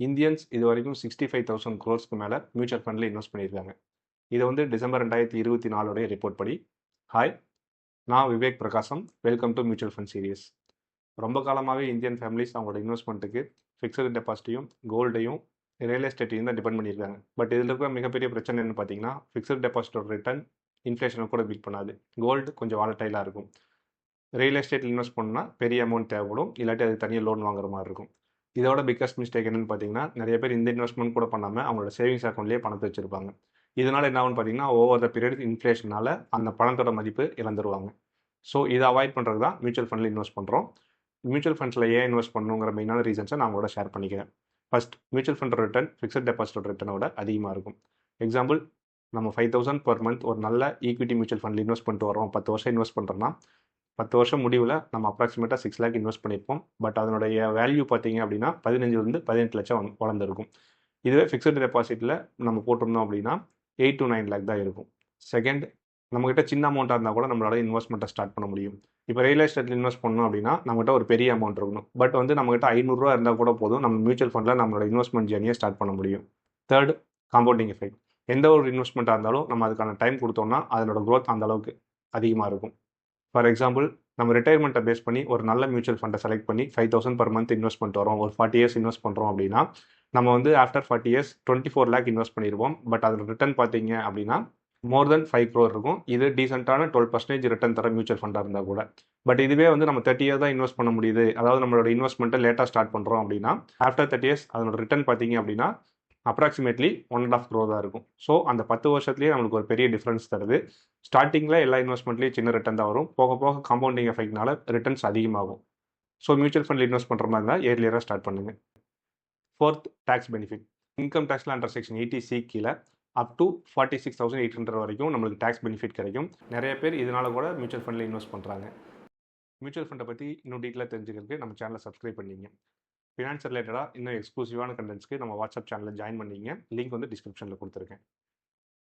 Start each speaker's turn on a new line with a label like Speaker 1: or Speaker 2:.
Speaker 1: Indians இது வரைக்கும் 65,000 crores மேலே மியூச்சுவல் ஃபண்டில் இன்வெஸ்ட் பண்ணியிருக்காங்க. இது வந்து டிசம்பர் 2024 ரிப்போர்ட் படி. ஹாய், நான் Vivek Prakasam. Welcome to mutual fund series. ரொம்ப காலமாகவே இந்தியன் ஃபேமிலிஸ் அவங்களோட இன்வெஸ்ட்மெண்ட்டுக்கு ஃபிக்ஸட் டெபாசிட்டையும் கோல்டையும் ரியல் எஸ்டேட்டையும் தான் டிபெண்ட் பண்ணியிருக்காங்க. பட் இதில் இருக்கிற மிகப்பெரிய பிரச்சனை என்னன்னு பார்த்தீங்கன்னா, ஃபிக்ஸட் டெபாசிட்டோட ரிட்டர்ன் இன்ஃப்ளேஷனை கூட பீட் பண்ணாது. கோல்டு கொஞ்சம் வாலட்டைலாக இருக்கும். ரியல் எஸ்டேட்டில் இன்வெஸ்ட் பண்ணால் பெரிய அமௌண்ட் தேவைப்படும், இல்லாட்டி அது தனியாக லோன் வாங்குற மாதிரி இருக்கும். இதோட பிக்கஸ்ட் மிஸ்டேக் என்னன்னு பார்த்தீங்கன்னா, நிறைய பேர் இந்த இன்வெஸ்ட்மெண்ட் கூட பண்ணாமல் அவங்களோட சேவிங்ஸ் அக்கௌண்ட்லேயே பணத்தை வச்சிருப்பாங்க. இதனால என்ன ஆகும்னு பார்த்தீங்கன்னா, ஓவர் த பீரியட் இன்ஃப்ளேஷனால அந்த பணத்தோட மதிப்பு இழந்துருவாங்க. ஸோ இதை அவாய்ட் பண்ணுறது தான் மியூச்சுவல் ஃபண்டில் இன்வெஸ்ட் பண்ணுறோம். மியூச்சுவல் ஃபண்ட்ஸில் ஏன் இன்வெஸ்ட் பண்ணணுங்கிற மெயினான ரீசன்ஸை நான் உங்களோட ஷேர் பண்ணிக்கிறேன். First, mutual fund return fixed deposit ரிட்டர்னோட அதிகமாக இருக்கும். எக்ஸாம்பிள், நம்ம 5,000 per month ஒரு நல்ல ஈக்விட்டி மியூச்சுவல் ஃபண்டில் இன்வெஸ்ட் பண்ணிட்டு வரோம். 10 வருஷம் இன்வெஸ்ட் பண்ணுறோம்னா 10 வருஷம் முடிவில் நம்ம அப்ராக்சிமேட்டாக 6 lakh இன்வெஸ்ட் பண்ணியிருப்போம். பட் அதனுடைய வேல்யூ பார்த்தீங்க அப்படின்னா 15 18 லட்சம் வளர்ந்துருக்கும். இதுவே ஃபிக்ஸட் டெபாசிட்டில் நம்ம போட்டிருந்தோம் அப்படின்னா 8 to 9 lakh தான் இருக்கும். செகண்ட், நம்மகிட்ட சின்ன அமௌண்ட்டாக இருந்தால் கூட நம்மளால இன்வெஸ்ட்மெண்ட்டை ஸ்டார்ட் பண்ண முடியும். இப்போ ரியல் எஸ்டேட்டில் இன்வெஸ்ட் பண்ணணும் அப்படின்னா நம்மகிட்ட ஒரு பெரிய அமௌண்ட் இருக்கணும். பட் வந்து நம்மகிட்ட 500 இருந்தால் கூட போதும், நம்ம மியூச்சுவல் ஃபண்டில் நம்மளோட இன்வெஸ்ட்மெண்ட் ஜேர்னியை ஸ்டார்ட் பண்ண முடியும். Third, compounding effect. எந்த ஒரு இன்வெஸ்ட்மெண்ட்டாக இருந்தாலும் நம்ம அதுக்கான டைம் கொடுத்தோம்னா அதனோட க்ரோத் அந்த அளவுக்கு அதிகமாக இருக்கும். ஃபார் எக்ஸாம்பிள், நம்ம ரிட்டையர்மெண்ட்டை பேஸ் பண்ணி ஒரு நல்ல மியூச்சுவல் ஃபண்டை செலக்ட் பண்ணி 5,000 per month இன்வெஸ்ட் பண்ணிட்டு வரோம், ஒரு 40 years இன்வெஸ்ட் பண்ணுறோம் அப்படின்னா நம்ம வந்து ஆஃப்டர் 40 years 24 lakh இன்வெஸ்ட் பண்ணிடுவோம். பட் அதில் ரிட்டர்ன் பார்த்தீங்க அப்படின்னா மோர் தென் 5 crore இருக்கும். இது டீசென்ட்டான 12% ரிட்டர்ன் தர மியூச்சுவல் ஃபண்டாக இருந்தால் கூட. பட் இதுவே வந்து நம்ம 30 years தான் இன்வெஸ்ட் பண்ண முடியுது, அதாவது நம்மளோட இன்வெஸ்ட்மெண்ட்டை லேட்டாக ஸ்டார்ட் பண்ணுறோம் அப்படின்னா ஆஃப்டர் 30 years அதனோட ரிட்டர்ன் பார்த்தீங்க அப்படின்னா அப்ராக்சிமேட்லி 1.5 crore தான் இருக்கும். ஸோ அந்த 10 வருஷத்துலேயே நம்மளுக்கு ஒரு பெரிய டிஃப்ரென்ஸ் தருது. ஸ்டார்டிங்கில் எல்லா இன்வெஸ்ட்மெண்ட்லேயும் சின்ன ரிட்டர்ன் தான் வரும், போக போக காம்பவுண்டிங் எஃபெக்ட்னால ரிட்டர்ன்ஸ் அதிகமாகும். ஸோ மியூச்சுவல் ஃபண்டில் இன்வெஸ்ட் பண்ணுற மாதிரி இருந்தால் ஏர்லியராக ஸ்டார்ட் பண்ணுங்க. Fourth, tax benefit. இன்கம் டேக்ஸில் அண்டர் செக்ஷன் 80C கீழே அப் டு 46,800 வரைக்கும் நம்மளுக்கு டேக்ஸ் பெனிஃபிட் கிடைக்கும். நிறைய பேர் இதனால கூட மியூச்சுவல் ஃபண்டில் இன்வெஸ்ட் பண்ணுறாங்க. மியூச்சுவல் ஃபண்டை பற்றி இன்னும் டீட்டெயிலாக தெரிஞ்சுக்கிறதுக்கு நம்ம சேனலை சப்ஸ்கிரைப் பண்ணிங்க. ஃபினான்ஸ் ரிலேட்டடாக இன்னும் எக்ஸ்க்ளூசிவான கண்டென்ட்ஸ்க்கு நம்ம வாட்ஸ்அப் சேனலில் ஜாயின் பண்ணிங்க. லிங்க் வந்து டிஸ்கிரிப்ஷனில் கொடுத்துருக்கேன்.